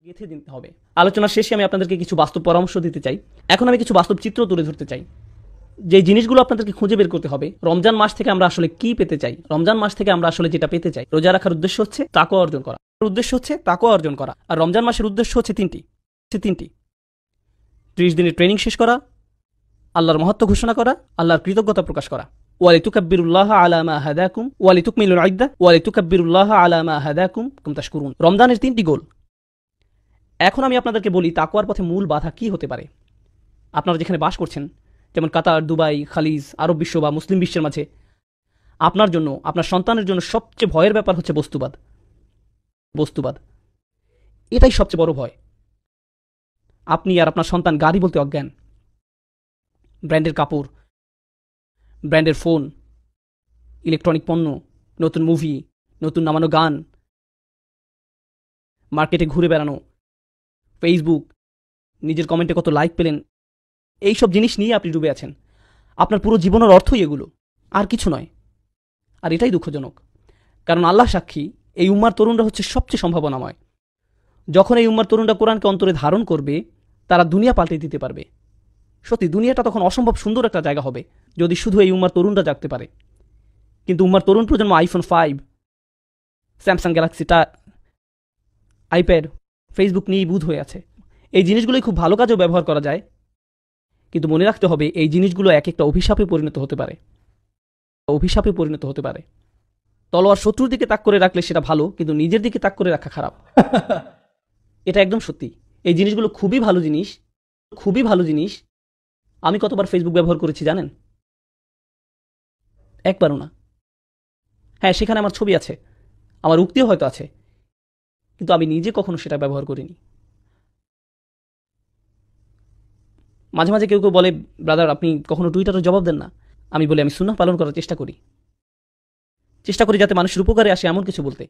গেঁথে দিতে হবে। আলোচনার শেষে আমি আপনাদেরকে কিছু বাস্তব পরামর্শ দিতে চাই। এখন আমি কিছু বাস্তব চিত্র তুলে ধরতে চাই, যে জিনিসগুলো আপনাদেরকে খুঁজে বের করতে হবে। রমজান মাস থেকে আমরা আসলে কি পেতে চাই, রমজান মাস থেকে আমরা আসলে যেটা পেতে চাই। রোজা রাখার উদ্দেশ্য হচ্ছে তাকওয়া অর্জন করা, আর রমজান মাসের উদ্দেশ্য হচ্ছে তিনটি। 30 দিনের ট্রেনিং শেষ করা, আল্লাহর মহত্ব ঘোষণা করা, আল্লাহর কৃতজ্ঞতা প্রকাশ করা। ওয়ালিতুকাব্বিরুল্লাহ আলা মা হাদাকুম ওয়ালিতুকমিলুল ইদ্দাহ ওয়ালিতুকাব্বিরুল্লাহ আলা মা হাদাকুম কুম তাশকুরুন। রমজানের 3টি গোল। এখন আমি আপনাদেরকে বলি তাকওয়ার পথে মূল বাধা কি হতে পারে। আপনারা যেখানে বাস করছেন, যেমন কাতার, দুবাই, খালিজ, আরব বিশ্ব বা মুসলিম বিশ্বের মাঝে, আপনার জন্য, আপনার সন্তানের জন্য সবচেয়ে ভয়ের ব্যাপার হচ্ছে বস্তুবাদ। এটাই সবচেয়ে বড় ভয়। আপনি আর আপনার সন্তান গাড়ি বলতে অজ্ঞান, ব্র্যান্ডের কাপড়, ব্র্যান্ডের ফোন, ইলেকট্রনিক পণ্য, নতুন মুভি, নতুন নামানো গান, মার্কেটে ঘুরে বেড়ানো, ফেসবুক, নিজের কমেন্টে কত লাইক পেলেন, এইসব জিনিস নিয়ে আপনি ডুবে আছেন। আপনার পুরো জীবনের অর্থই এগুলো, আর কিছু নয়। আর এটাই দুঃখজনক, কারণ আল্লাহ সাক্ষী, এই উম্মার তরুণরা হচ্ছে সবচেয়ে সম্ভাবনাময়। যখন এই উম্মার তরুণরা কোরআনকে অন্তরে ধারণ করবে, তারা দুনিয়া পাল্টে দিতে পারবে। সত্যি দুনিয়াটা তখন অসম্ভব সুন্দর একটা জায়গা হবে, যদি শুধু এই উম্মার তরুণরা জাগতে পারে। কিন্তু উম্মার তরুণ প্রজন্ম আইফোন 5, স্যামসাং গ্যালাক্সিটা, আইপ্যাড, ফেসবুক নিয়েই বুধ হয়ে আছে। এই জিনিসগুলোই খুব ভালো কাজেও ব্যবহার করা যায়, কিন্তু মনে রাখতে হবে এই জিনিসগুলো এক একটা অভিশাপে পরিণত হতে পারে। তলোয়ার শত্রুর দিকে তাক করে রাখলে সেটা ভালো, কিন্তু নিজের দিকে তাক করে রাখা খারাপ। এটা একদম সত্যি। এই জিনিসগুলো খুবই ভালো জিনিস। আমি কতবার ফেসবুক ব্যবহার করেছি জানেন? একবারও না। হ্যাঁ, সেখানে আমার ছবি আছে, আমার উক্তিও হয়তো আছে, কিন্তু আমি নিজে কখনো সেটা ব্যবহার করিনি। মাঝে মাঝে কেউ বলে, ব্রাদার আপনি কখনো টুইটারে জবাব দেন না। আমি বলি আমি সুন্নাহ পালন করার চেষ্টা করি যাতে মানুষের উপকারে আসে এমন কিছু বলতে,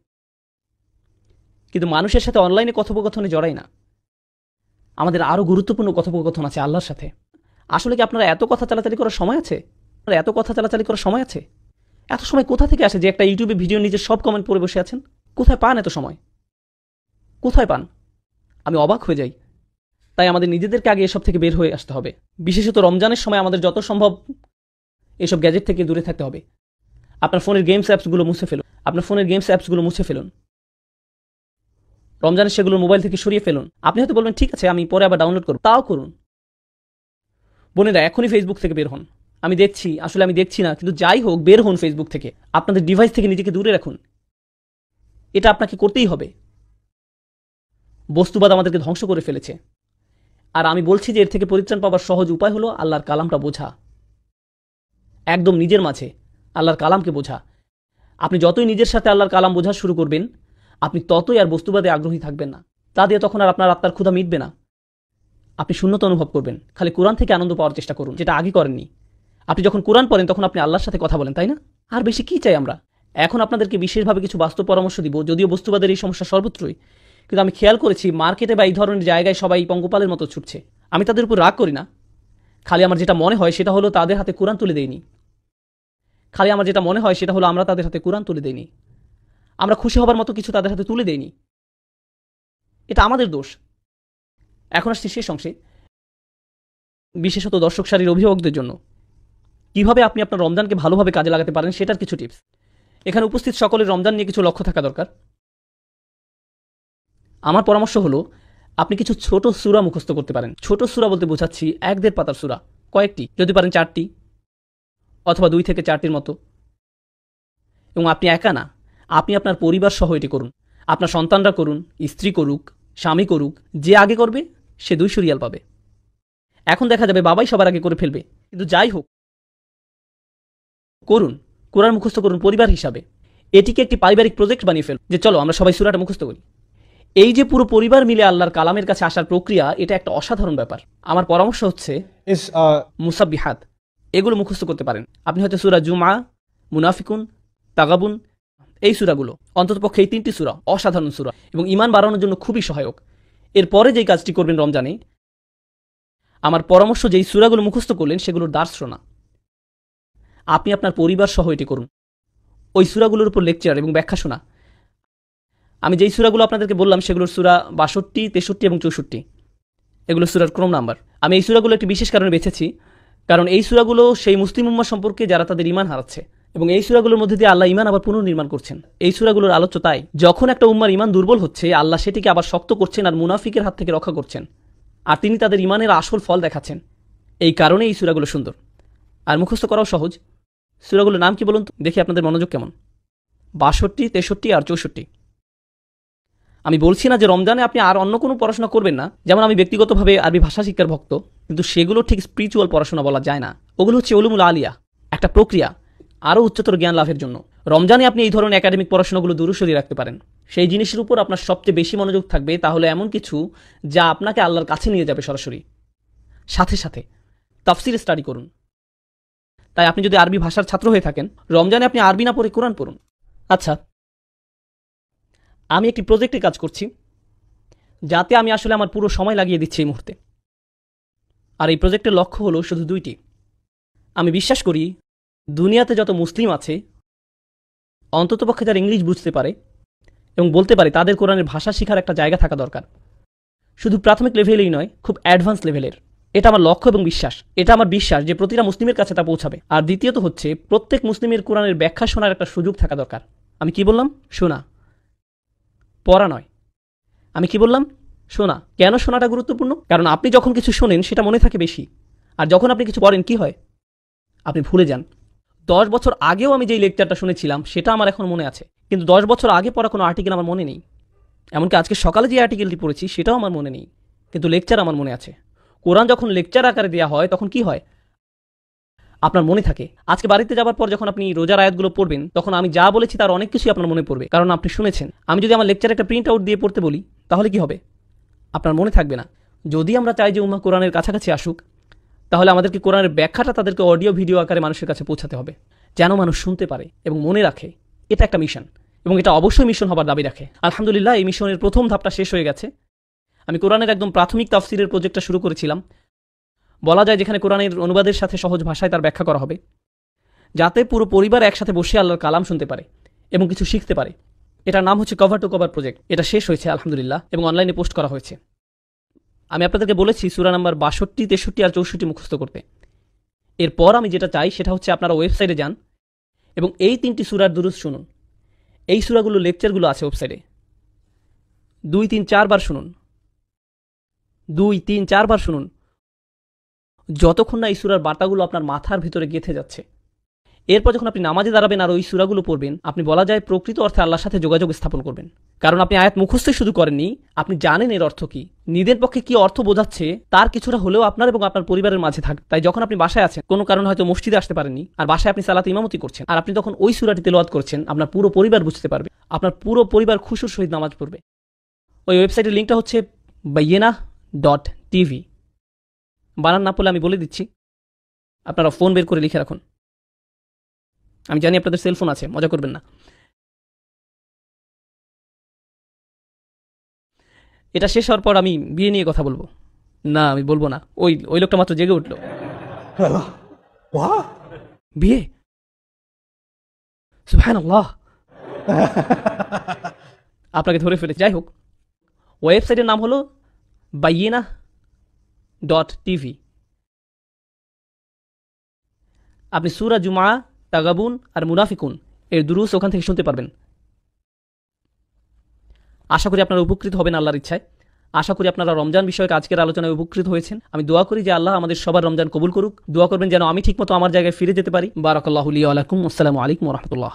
কিন্তু মানুষের সাথে অনলাইনে কথোপকথনে জড়াই না। আমাদের আরও গুরুত্বপূর্ণ কথোপকথন আছে আল্লাহর সাথে। আসলে কি আপনারা এত কথা চালাচালি করার সময় আছে? এত সময় কোথা থেকে আসে যে একটা ইউটিউবে ভিডিও নিজের সব কমেন্ট পড়ে বসে আছেন? কোথায় পান এত সময়? আমি অবাক হয়ে যাই। তাই আমাদের নিজেদেরকে আগে এসব থেকে বের হয়ে আসতে হবে। বিশেষত রমজানের সময় আমাদের যত সম্ভব এসব গ্যাজেট থেকে দূরে থাকতে হবে। আপনার ফোনের গেমস অ্যাপসগুলো মুছে ফেলুন। রমজানের সেগুলো মোবাইল থেকে সরিয়ে ফেলুন। আপনি হয়তো বলবেন ঠিক আছে, আমি পরে আবার ডাউনলোড করব। তাও করুন। বোনেরা, এখনই ফেসবুক থেকে বের হন। আমি দেখছি না, কিন্তু যাই হোক, বের হন ফেসবুক থেকে। আপনাদের ডিভাইস থেকে নিজেকে দূরে রাখুন। এটা আপনাকে করতেই হবে। বস্তুবাদ আমাদেরকে ধ্বংস করে ফেলেছে, আর আমি বলছি যে এর থেকে পরিত্রাণ পাওয়ার সহজ উপায় হলো আল্লাহর কালামটা বোঝা। একদম নিজের মাঝে আল্লাহর কালামকে বোঝা। আপনি যতই নিজের সাথে আল্লাহর কালাম বোঝা শুরু করবেন, আপনি ততই আর বস্তুবাদে আগ্রহী থাকবেন না। তা দিয়ে তখন আর আপনার আত্মার ক্ষুধা মিটবে না। আপনি শূন্যতা অনুভব করবেন। খালি কোরআন থেকে আনন্দ পাওয়ার চেষ্টা করুন, যেটা আগে করেননি। আপনি যখন কোরআন পড়েন তখন আপনি আল্লাহর সাথে কথা বলেন, তাই না? আর বেশি কি চাই আমরা? এখন আপনাদেরকে বিশেষভাবে কিছু বাস্তব পরামর্শ দিব, যদিও বস্তুবাদের এই সমস্যা সর্বত্রই, কিন্তু আমি খেয়াল করেছি মার্কেটে বা এই ধরনের জায়গায় সবাই পঙ্গপালের মতো ছুটছে। আমি তাদের উপর রাগ করি না, খালি আমার যেটা মনে হয় সেটা হলো তাদের হাতে কোরআন তুলে দেইনি। আমরা তাদের হাতে কোরআন তুলে দেইনি। আমরা খুশি হবার মতো কিছু তাদের হাতে তুলে দেইনি। এটা আমাদের দোষ। এখন আসছি শেষ অংশে, বিশেষত দর্শক সারির অভিভাবকদের জন্য কিভাবে আপনি আপনার রমজানকে ভালোভাবে কাজে লাগাতে পারেন সেটার কিছু টিপস। এখানে উপস্থিত সকলের রমজান নিয়ে কিছু লক্ষ্য থাকা দরকার। আমার পরামর্শ হলো আপনি কিছু ছোট সূরা মুখস্থ করতে পারেন। ছোট সূরা বলতে বোঝাচ্ছি 1-1.5 পাতার সূরা, কয়েকটি, যদি পারেন 4টি অথবা 2 থেকে 4টির মতো। এবং আপনি একা না, আপনি আপনার পরিবার সহ এটি করুন। আপনার সন্তানরা করুন, স্ত্রী করুক, স্বামী করুক, যে আগে করবে সে 200 রিয়াল পাবে। এখন দেখা যাবে বাবাই সবার আগে করে ফেলবে, কিন্তু যাই হোক, করুন, কোরআন মুখস্থ করুন পরিবার হিসাবে। এটিকে একটি পারিবারিক প্রজেক্ট বানিয়ে ফেলুন, যে চলো আমরা সবাই সূরাটা মুখস্থ করি। এই যে পুরো পরিবার মিলে আল্লাহর কালামের কাছে আসার প্রক্রিয়া, এটা একটা অসাধারণ ব্যাপার। আমার পরামর্শ হচ্ছে মুসাব্বিহাত, এগুলো মুখস্থ করতে পারেন। আপনি হয়তো সূরা জুমআ, মুনাফিকুন, তাগাবুন, এই সূরাগুলো, অন্ততপক্ষে এই 3টি সূরা অসাধারণ সূরা এবং ঈমান বাড়ানোর জন্য খুবই সহায়ক। এরপরে যেই কাজটি করবেন রমজানে, আমার পরামর্শ, যেই সূরাগুলো মুখস্থ করলেন সেগুলোর দার্স শোনা। আপনি আপনার পরিবার সহ এটি করুন। ওই সূরাগুলোর উপর লেকচার এবং ব্যাখ্যা শোনা। আমি যেই সূরাগুলো আপনাদেরকে বললাম সেগুলোর সূরা ৬২, ৬৩ এবং ৬৪, এগুলো সূরার ক্রম নাম্বার। আমি এই সূরাগুলো একটি বিশেষ কারণে বেছেছি, কারণ এই সূরাগুলো সেই মুসলিম উম্মাহ সম্পর্কে যারা তাদের ঈমান হারাচ্ছে, এবং এই সূরাগুলোর মধ্যে দিয়ে আল্লাহ ঈমান আবার পুনর্নির্মাণ করছেন। এই সূরাগুলোর আলোচ্য তাই, যখন একটা উম্মার ঈমান দুর্বল হচ্ছে, আল্লাহ সেটিকে আবার শক্ত করছেন আর মুনাফিকের হাত থেকে রক্ষা করছেন, আর তিনি তাদের ঈমানের আসল ফল দেখাচ্ছেন। এই কারণে এই সূরাগুলো সুন্দর আর মুখস্থ করাও সহজ। সূরাগুলোর নাম কি বলুন তো, দেখি আপনাদের মনোযোগ কেমন। ৬২, ৬৩ আর ৬৪। আমি বলছি না যে রমজানে আপনি আর অন্য কোনো পড়াশোনা করবেন না, যেমন আমি ব্যক্তিগতভাবে আরবি ভাষা শিক্ষার ভক্ত, কিন্তু সেগুলো ঠিক স্পিরিচুয়াল পড়াশোনা বলা যায় না। ওগুলো হচ্ছে উলুমুল আলিয়া, একটা প্রক্রিয়া আরও উচ্চতর জ্ঞান লাভের জন্য। রমজানে আপনি এই ধরনের একাডেমিক পড়াশোনাগুলো দূরে সরিয়ে রাখতে পারেন। সেই জিনিসের উপর আপনার সবচেয়ে বেশি মনোযোগ থাকবে, তাহলে এমন কিছু যা আপনাকে আল্লাহর কাছে নিয়ে যাবে সরাসরি। সাথে সাথে তাফসির স্টাডি করুন। তাই আপনি যদি আরবি ভাষার ছাত্র হয়ে থাকেন, রমজানে আপনি আরবি না পড়ে কোরআন পড়ুন। আচ্ছা, আমি একটি প্রজেক্টে কাজ করছি, যাতে আমি আসলে আমার পুরো সময় লাগিয়ে দিচ্ছি এই মুহূর্তে। আর এই প্রজেক্টের লক্ষ্য হলো শুধু দুইটি। আমি বিশ্বাস করি দুনিয়াতে যত মুসলিম আছে, অন্ততপক্ষে যারা ইংলিশ বুঝতে পারে এবং বলতে পারে, তাদের কোরআনের ভাষা শেখার একটা জায়গা থাকা দরকার। শুধু প্রাথমিক লেভেলেই নয়, খুব অ্যাডভান্স লেভেলের। এটা আমার লক্ষ্য এবং বিশ্বাস। এটা আমার বিশ্বাস যে প্রতিটা মুসলিমের কাছে তা পৌঁছাবে। আর দ্বিতীয়ত হচ্ছে, প্রত্যেক মুসলিমের কোরআনের ব্যাখ্যা শোনার একটা সুযোগ থাকা দরকার। আমি কি বললাম? শোনা, পড়া নয়। আমি কি বললাম? শোনা। কেন শোনাটা গুরুত্বপূর্ণ? কারণ আপনি যখন কিছু শোনেন সেটা মনে থাকে বেশি, আর যখন আপনি কিছু পড়েন কি হয়? আপনি ভুলে যান। 10 বছর আগেও আমি যেই লেকচারটা শুনেছিলাম সেটা আমার এখন মনে আছে, কিন্তু 10 বছর আগে পড়া কোনো আর্টিকেল আমার মনে নেই। এমনকি আজকে সকালে যে আর্টিকেলটি পড়েছি সেটাও আমার মনে নেই, কিন্তু লেকচার আমার মনে আছে। কোরআন যখন লেকচার আকারে দেওয়া হয় তখন কি হয়? আপনার মনে থাকে। আজকে বাড়িতে যাবার পর যখন আপনি রোজার আয়াতগুলো পড়বেন, তখন আমি যা বলেছি তার অনেক কিছুই আপনার মনে পড়বে, কারণ আপনি শুনেছেন। আমি যদি আমার লেকচারে একটা প্রিন্ট আউট দিয়ে পড়তে বলি, তাহলে কি হবে? আপনার মনে থাকবে না। যদি আমরা চাই যে উম্মাহ কোরআনের কাছাকাছি আসুক, তাহলে আমাদেরকে কোরআনের ব্যাখ্যাটা তাদেরকে অডিও ভিডিও আকারে মানুষের কাছে পৌঁছাতে হবে, যেন মানুষ শুনতে পারে এবং মনে রাখে। এটা একটা মিশন, এবং এটা অবশ্যই মিশন হবার দাবি রাখে। আলহামদুলিল্লাহ, এই মিশনের প্রথম ধাপটা শেষ হয়ে গেছে। আমি কোরআনের একদম প্রাথমিক তাফসিরের প্রজেক্টটা শুরু করেছিলাম, বলা যায় যেখানে কোরআনের অনুবাদের সাথে সহজ ভাষায় তার ব্যাখ্যা করা হবে, যাতে পুরো পরিবার একসাথে বসে আল্লাহর কালাম শুনতে পারে এবং কিছু শিখতে পারে। এটার নাম হচ্ছে কভার টু কভার প্রজেক্ট। এটা শেষ হয়েছে আলহামদুলিল্লাহ, এবং অনলাইনে পোস্ট করা হয়েছে। আমি আপনাদেরকে বলেছি সূরা নাম্বার ৬২, ৬৩ আর ৬৪ মুখস্থ করতে। এরপর আমি যেটা চাই সেটা হচ্ছে আপনারা ওয়েবসাইটে যান এবং এই 3টি সূরার দুরূদ শুনুন। এই সূরাগুলো লেকচারগুলো আছে ওয়েবসাইটে। 2, 3, 4 বার শুনুন। 2, 3, 4 বার শুনুন, যতক্ষণ না এই সূরার বার্তাগুলো আপনার মাথার ভিতরে গেঁথে যাচ্ছে। এরপর যখন আপনি নামাজে দাঁড়াবেন আর ওই সূরাগুলো পড়বেন, আপনি বলা যায় প্রকৃত অর্থে আল্লাহর সাথে যোগাযোগ স্থাপন করবেন। কারণ আপনি আয়াত মুখস্থ শুধু করেননি, আপনি জানেন এর অর্থ কি, নিজের পক্ষে কি অর্থ বোঝাচ্ছে তার কিছুটা হলেও আপনার এবং আপনার পরিবারের মাঝে থাকবে। তাই যখন আপনি বাসায় আছেন, কোনো কারণে হয়তো মসজিদে আসতে পারেননি, আর বাসায় আপনি সালাতে ইমামতি করছেন, আর আপনি তখন ওই সূরাটি তেলাওয়াত করছেন, আপনার পুরো পরিবার বুঝতে পারবে। আপনার পুরো পরিবার খুশুর সহিত নামাজ পড়বে। ওই ওয়েবসাইটের লিঙ্কটা হচ্ছে bayyinah.tv। বানান না পড়লে আমি বলে দিচ্ছি, আপনারা ফোন বের করে লিখে রাখুন। আমি জানি আপনাদের সেলফোন আছে, মজা করবেন না। এটা শেষ হওয়ার পর আমি বিয়ে নিয়ে কথা বলবো। না, আমি বলবো না। ওই লোকটা মাত্র জেগে উঠলো। বিয়ে? সুবহানাল্লাহ, আপনাকে ধরে ফেলেছে। যাই হোক, ওয়েবসাইটের নাম হলো bayyinah.tv। আপনি সূরা জুমআ, তাগাবুন আর মুনাফিকুন এর দুরূস ওখান থেকে শুনতে পারবেন। আশা করি আপনারা উপকৃত হবেন আল্লাহর ইচ্ছায়। আশা করি আপনারা রমজান বিষয়ক আজকের আলোচনায় উপকৃত হয়েছেন। আমি দোয়া করি যে আল্লাহ আমাদের সবার রমজান কবুল করুক। দোয়া করবেন যেন আমি ঠিকমতো আমার জায়গায় ফিরে যেতে পারি। বারাকাল্লাহু লি ওয়া লাকুম। আসসালামু আলাইকুম ওয়া রাহমাতুল্লাহ।